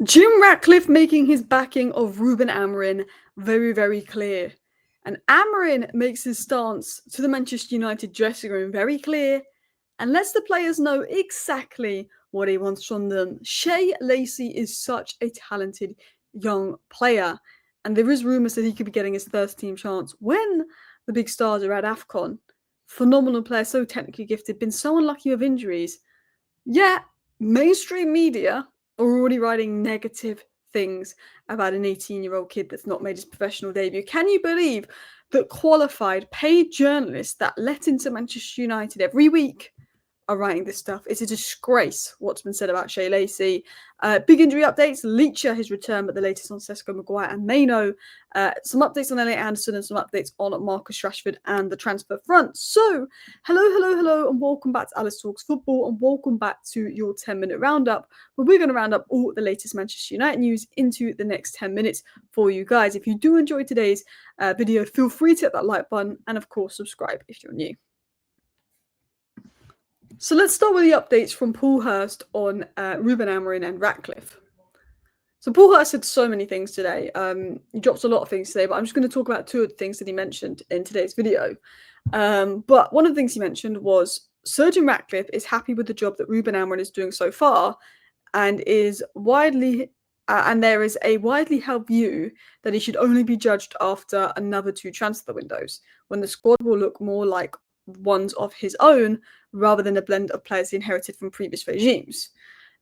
Jim Ratcliffe making his backing of Ruben Amorim very, very clear. And Amorim makes his stance to the Manchester United dressing room very clear and lets the players know exactly what he wants from them. Shay Lacy is such a talented young player, and there is rumours that he could be getting his first team chance when the big stars are at AFCON. Phenomenal player, so technically gifted, been so unlucky with injuries. Yet, mainstream media are already writing negative things about an 18-year-old kid that's not made his professional debut. Can you believe that qualified, paid journalists that let into Manchester United every week are writing this stuff? It's a disgrace what's been said about Shay Lacy. Big injury updates. Leacher, his return, but the latest on Sesko Maguire and Maino. Some updates on Elliot Anderson and some updates on Marcus Rashford and the transfer front. So, hello, and welcome back to Alice Talks Football, and welcome back to your 10-minute roundup, where we're going to round up all the latest Manchester United news into the next 10 minutes for you guys. If you do enjoy today's video, feel free to hit that like button, and of course, subscribe if you're new. So let's start with the updates from Paul Hurst on Ruben Amorim and Ratcliffe. So Paul Hurst said so many things today. He dropped a lot of things today, but I'm just going to talk about two of the things that he mentioned in today's video. But one of the things he mentioned was Sir Ratcliffe is happy with the job that Ruben Amorim is doing so far, and is widely and there is a widely held view that he should only be judged after another 2 transfer windows, when the squad will look more like ones of his own rather than a blend of players he inherited from previous regimes.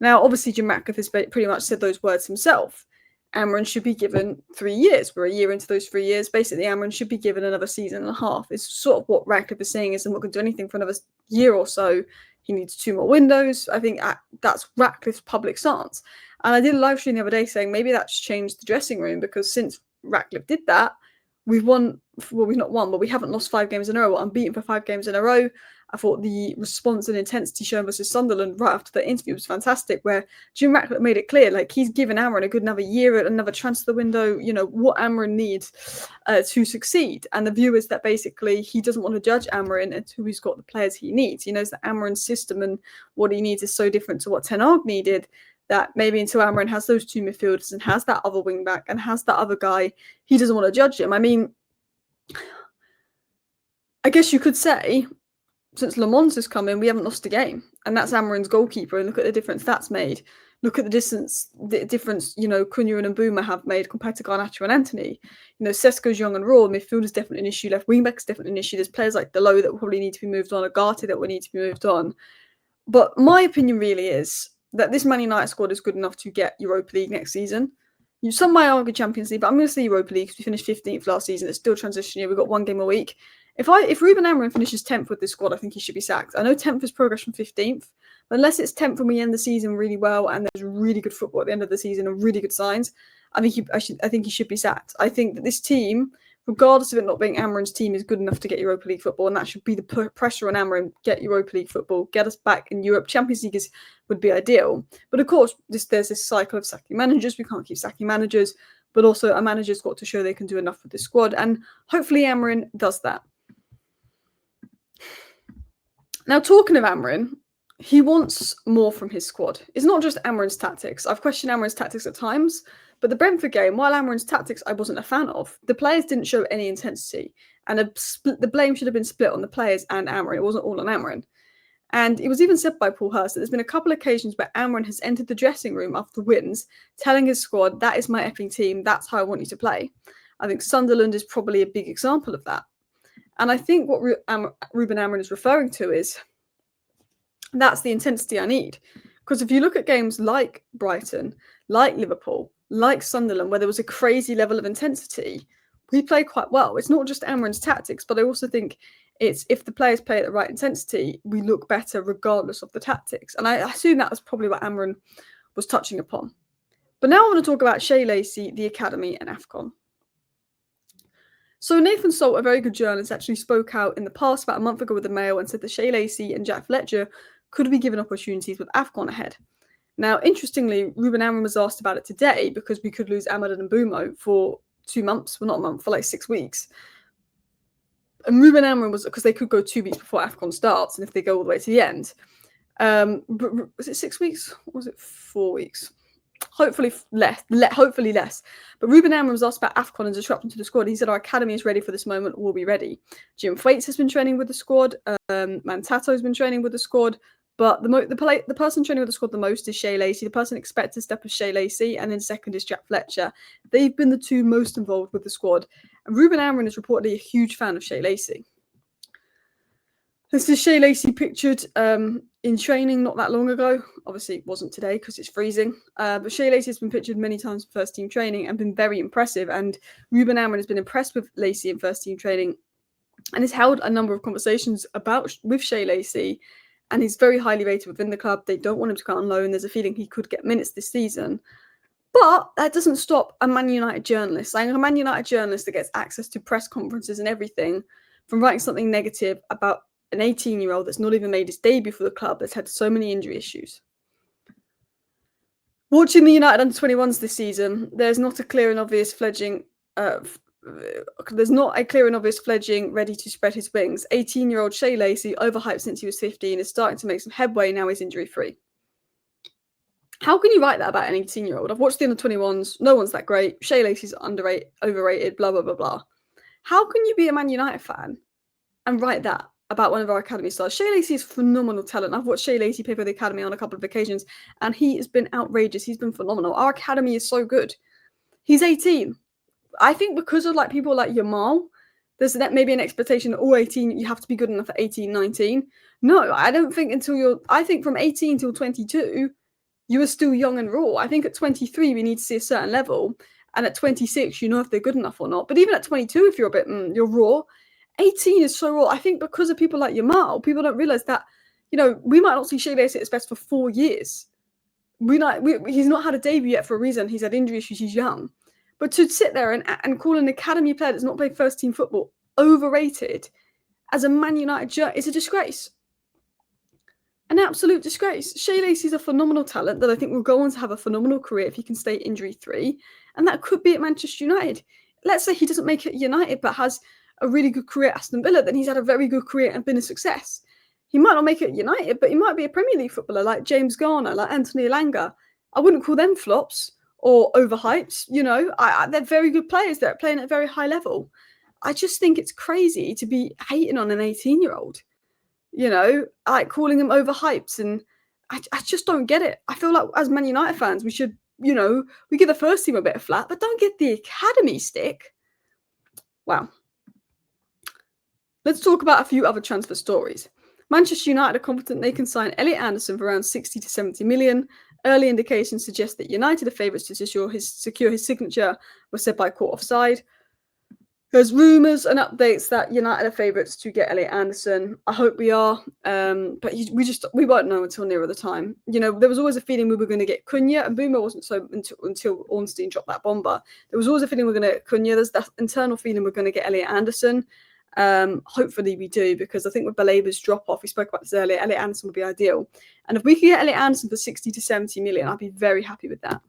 Now, obviously, Jim Ratcliffe has pretty much said those words himself. Amorim should be given 3 years. We're a year into those 3 years. Basically, Amorim should be given another season and a half. It's sort of what Ratcliffe is saying is, I'm not going to do anything for another year or so. He needs 2 more windows. I think that's Ratcliffe's public stance. And I did a live stream the other day saying maybe that's changed the dressing room, because since Ratcliffe did that, we've won, well, we've not won, but we haven't lost 5 games in a row. We're unbeaten for 5 games in a row. I thought the response and intensity shown versus Sunderland right after the interview was fantastic, where Jim Ratcliffe made it clear, like, he's given Amorim a good another year, another transfer window, you know, what Amorim needs to succeed. And the view is that basically he doesn't want to judge Amorim until he's got the players he needs. He knows that Amorim's system and what he needs is so different to what Ten Hag needed, that maybe until Amorim has those 2 midfielders and has that other wing back and has that other guy, he doesn't want to judge him. I mean, I guess you could say, since Le Mans has come in, we haven't lost a game, and that's Amorim's goalkeeper. And look at the difference that's made. Look at the difference, you know, Cunha and Mbuma have made compared to Garnacho and Anthony. You know, Sesko's young and raw. Midfield is definitely an issue. Left wing back is definitely an issue. There's players like Delo that will probably need to be moved on, Agate that will need to be moved on. But my opinion really is that this Man United squad is good enough to get Europa League next season. Some might argue Champions League, but I'm going to say Europa League because we finished 15th last season. It's still transition year. We've got 1 game a week. If Ruben Amorim finishes 10th with this squad, I think he should be sacked. I know 10th is progress from 15th, but unless it's 10th and we end the season really well and there's really good football at the end of the season and really good signs, I think he should be sacked. I think that this team, regardless of it not being Amorim's team, is good enough to get Europa League football, and that should be the pressure on Amorim. Get Europa League football, get us back in Europe. Champions League would be ideal. But of course, there's this cycle of sacking managers. We can't keep sacking managers, but also a manager's got to show they can do enough with this squad, and hopefully Amorim does that. Now, talking of Amorim, he wants more from his squad. It's not just Amorim's tactics. I've questioned Amorim's tactics at times, but the Brentford game, while Amorim's tactics I wasn't a fan of, the players didn't show any intensity, and the blame should have been split on the players and Amorim. It wasn't all on Amorim. And it was even said by Paul Hurst that there's been a couple of occasions where Amorim has entered the dressing room after wins, telling his squad, that is my effing team, that's how I want you to play. I think Sunderland is probably a big example of that. And I think what Ruben Amorim is referring to is, that's the intensity I need. Because if you look at games like Brighton, like Liverpool, like Sunderland, where there was a crazy level of intensity, we play quite well. It's not just Amorim's tactics, but I also think it's if the players play at the right intensity, we look better regardless of the tactics. And I assume that was probably what Amorim was touching upon. But now I want to talk about Shay Lacy, the Academy, and AFCON. So Nathan Salt, a very good journalist, actually spoke out in the past about a month ago with the Mail and said that Shay Lacy and Jack Fletcher could be given opportunities with AFCON ahead. Now, interestingly, Ruben Amorim was asked about it today because we could lose Amad and Mbeumo for 2 months, well, not a month, for like 6 weeks. And Ruben Amorim was, because they could go 2 weeks before AFCON starts, and if they go all the way to the end. Was it 6 weeks or was it 4 weeks? Hopefully less. Hopefully less. But Ruben Amorim was asked about AFCON and disruption to the squad. He said, "Our academy is ready for this moment. We'll be ready." Jim Thwaites has been training with the squad. Mantato has been training with the squad. But the person training with the squad the most is Shay Lacy. The person expected to step is Shay Lacy, and then second is Jack Fletcher. They've been the two most involved with the squad. And Ruben Amorim is reportedly a huge fan of Shay Lacy. This is Shay Lacy pictured in training not that long ago. Obviously, it wasn't today because it's freezing. But Shay Lacy has been pictured many times in first team training and been very impressive. And Ruben Amorim has been impressed with Lacy in first team training and has held a number of conversations with Shay Lacy. And he's very highly rated within the club. They don't want him to go on loan. There's a feeling he could get minutes this season. But that doesn't stop a Man United journalist, like a Man United journalist that gets access to press conferences and everything, from writing something negative about an 18-year-old that's not even made his debut for the club, that's had so many injury issues. Watching the United under-21s this season, there's not a clear and obvious fledgling ready to spread his wings. 18-year-old Shay Lacy, overhyped since he was 15, is starting to make some headway. Now he's injury-free. How can you write that about an 18-year-old? I've watched the under-21s. No one's that great. Shay Lacy's underrated, overrated, blah, blah, blah, blah. How can you be a Man United fan and write that about one of our academy stars? Shay Lacy is phenomenal talent. I've watched Shay Lacy play for the academy on a couple of occasions, and he has been outrageous. He's been phenomenal. Our academy is so good. He's 18. I think because of like people like Yamal, there's maybe an expectation that all 18, you have to be good enough at 18, 19. No, I don't think I think from 18 till 22, you are still young and raw. I think at 23, we need to see a certain level. And at 26, you know if they're good enough or not. But even at 22, if you're a bit, you're raw. 18 is so raw. I think because of people like Yamal, people don't realise that, we might not see Shay Lacy at his best for 4 years. He's not had a debut yet for a reason. He's had injury issues. He's young. But to sit there and call an academy player that's not played first team football overrated as a Man United is a disgrace. An absolute disgrace. Shay Lacy is a phenomenal talent that I think will go on to have a phenomenal career if he can stay injury-free. And that could be at Manchester United. Let's say he doesn't make it at United but has a really good career at Aston Villa, then he's had a very good career and been a success. He might not make it at United, but he might be a Premier League footballer like James Garner, like Anthony Elanga. I wouldn't call them flops or overhyped. They're very good players that are playing at a very high level. I just think it's crazy to be hating on an 18-year-old. Like calling them overhyped, and I just don't get it. I feel like as Man United fans, we should, we give the first team a bit of flack, but don't get the academy stick. Wow. Let's talk about a few other transfer stories. Manchester United are confident they can sign Elliot Anderson for around 60 to 70 million. Early indications suggest that United are favourites to secure his signature, was said by Court Offside. There's rumours and updates that United are favourites to get Elliot Anderson. I hope we are, but we won't know until nearer the time. There was always a feeling we were going to get Cunha, and Boomer wasn't so until Ornstein dropped that bomber. There was always a feeling we we're going to get Cunha. There's that internal feeling we're going to get Elliot Anderson. Hopefully we do, because I think with Balaba's drop-off, we spoke about this earlier, Elliot Anderson would be ideal. And if we could get Elliot Anderson for 60 to 70 million, I'd be very happy with that.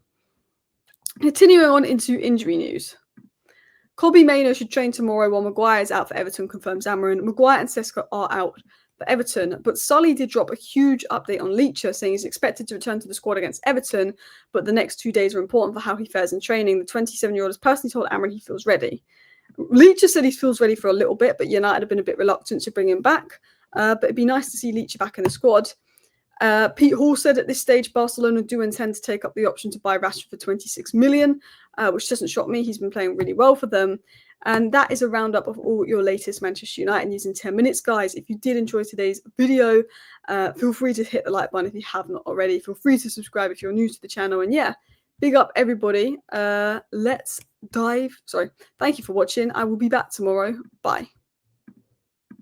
Continuing on into injury news. Colby Maynor should train tomorrow while Maguire is out for Everton, confirms Amorim. Maguire and Sesko are out for Everton, but Sully did drop a huge update on Leacher, saying he's expected to return to the squad against Everton, but the next 2 days are important for how he fares in training. The 27-year-old has personally told Amorim he feels ready. Leacher said he feels ready for a little bit, but United have been a bit reluctant to bring him back. But it'd be nice to see Leacher back in the squad. Pete Hall said at this stage Barcelona do intend to take up the option to buy Rashford for 26 million, which doesn't shock me. He's been playing really well for them. And that is a roundup of all your latest Manchester United news in 10 minutes, guys. If you did enjoy today's video, feel free to hit the like button if you have not already. Feel free to subscribe if you're new to the channel. And yeah, big up everybody. Thank you for watching. I will be back tomorrow. Bye.